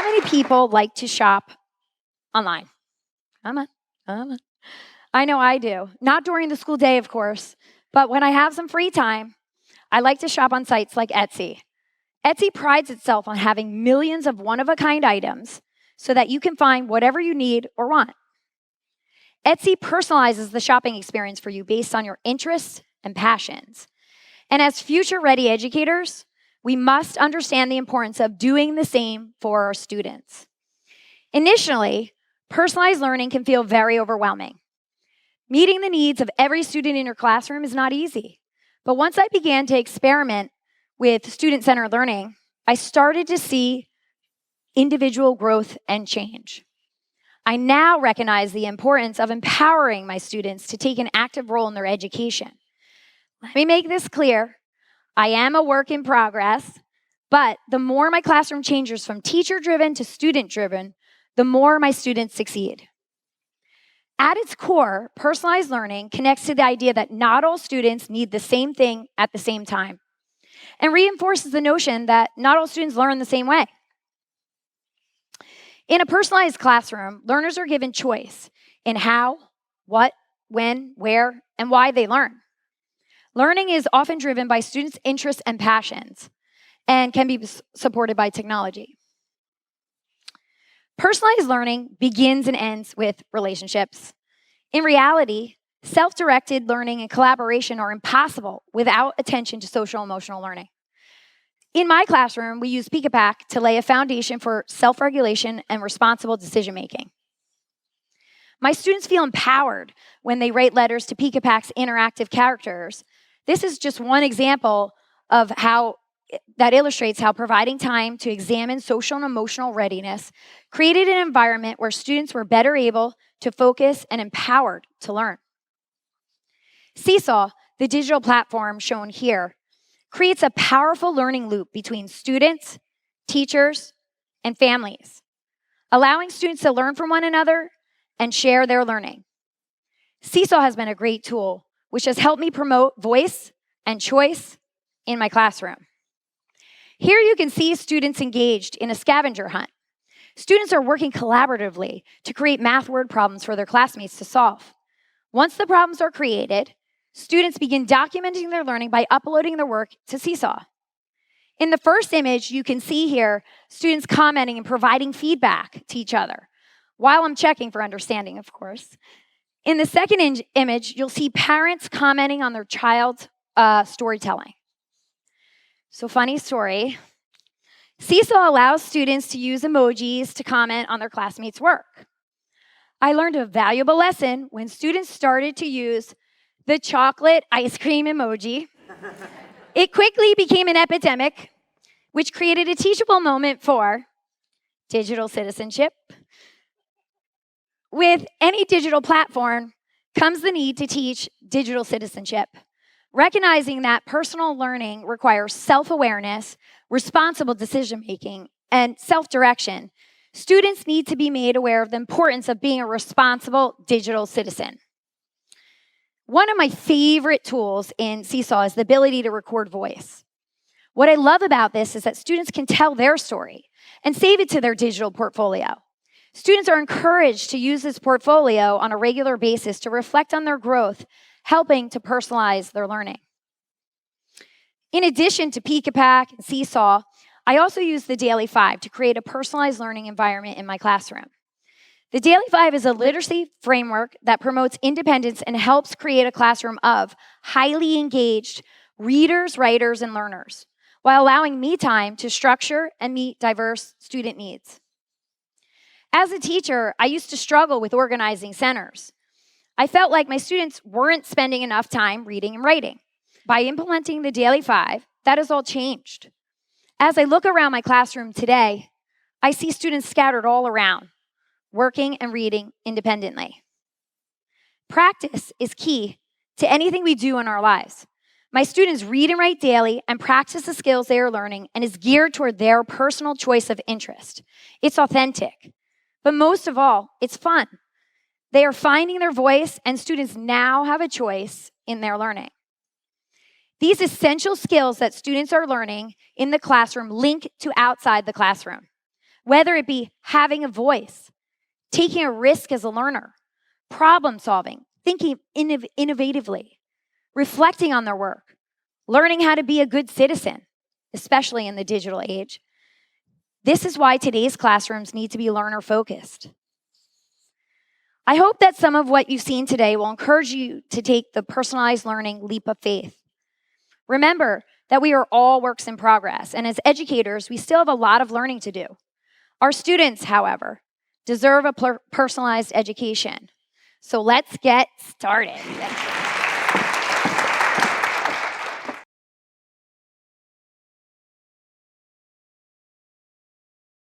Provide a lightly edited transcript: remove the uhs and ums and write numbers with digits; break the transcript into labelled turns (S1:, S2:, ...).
S1: many people like to shop online? Come on, come on. I know I do. Not during the school day, of course, but when I have some free time, I like to shop on sites like Etsy. Etsy prides itself on having millions of one-of-a-kind items so that you can find whatever you need or want. Etsy personalizes the shopping experience for you based on your interests and passions. And as future-ready educators, we must understand the importance of doing the same for our students. Initially, personalized learning can feel very overwhelming. Meeting the needs of every student in your classroom is not easy. But once I began to experiment with student-centered learning, I started to see individual growth and change. I now recognize the importance of empowering my students to take an active role in their education. Let me make this clear. I am a work in progress, but the more my classroom changes from teacher-driven to student-driven, the more my students succeed. At its core, personalized learning connects to the idea that not all students need the same thing at the same time, and reinforces the notion that not all students learn the same way. In a personalized classroom, learners are given choice in how, what, when, where, and why they learn. Learning is often driven by students' interests and passions, and can be supported by technology. Personalized learning begins and ends with relationships. In reality, self-directed learning and collaboration are impossible without attention to social emotional learning. In my classroom, we use Pick-a-Pack to lay a foundation for self-regulation and responsible decision-making. My students feel empowered when they write letters to Pick-a-Pack's interactive characters. This is just one example of how that illustrates how providing time to examine social and emotional readiness created an environment where students were better able to focus and empowered to learn. Seesaw, the digital platform shown here, creates a powerful learning loop between students, teachers, and families, allowing students to learn from one another and share their learning. Seesaw has been a great tool, which has helped me promote voice and choice in my classroom. Here you can see students engaged in a scavenger hunt. Students are working collaboratively to create math word problems for their classmates to solve. Once the problems are created, students begin documenting their learning by uploading their work to Seesaw. In the first image, you can see here students commenting and providing feedback to each other, while I'm checking for understanding, of course. In the second image, you'll see parents commenting on their child's storytelling. So funny story. Seesaw allows students to use emojis to comment on their classmates' work. I learned a valuable lesson when students started to use the chocolate ice cream emoji. It quickly became an epidemic, which created a teachable moment for digital citizenship. With any digital platform comes the need to teach digital citizenship. Recognizing that personal learning requires self-awareness, responsible decision-making, and self-direction, students need to be made aware of the importance of being a responsible digital citizen. One of my favorite tools in Seesaw is the ability to record voice. What I love about this is that students can tell their story and save it to their digital portfolio. Students are encouraged to use this portfolio on a regular basis to reflect on their growth, helping to personalize their learning. In addition to Pick-a-Pack and Seesaw, I also use the Daily 5 to create a personalized learning environment in my classroom. The Daily 5 is a literacy framework that promotes independence and helps create a classroom of highly engaged readers, writers, and learners, while allowing me time to structure and meet diverse student needs. As a teacher, I used to struggle with organizing centers. I felt like my students weren't spending enough time reading and writing. By implementing the Daily 5, that has all changed. As I look around my classroom today, I see students scattered all around, working and reading independently. Practice is key to anything we do in our lives. My students read and write daily and practice the skills they are learning and is geared toward their personal choice of interest. It's authentic, but most of all, it's fun. They are finding their voice, and students now have a choice in their learning. These essential skills that students are learning in the classroom link to outside the classroom. whether it be having a voice, taking a risk as a learner, problem solving, thinking innovatively, reflecting on their work, learning how to be a good citizen, especially in the digital age. This is why today's classrooms need to be learner-focused. I hope that some of what you've seen today will encourage you to take the personalized learning leap of faith. Remember that we are all works in progress, and as educators, we still have a lot of learning to do. Our students, however, deserve a personalized education. So let's get started.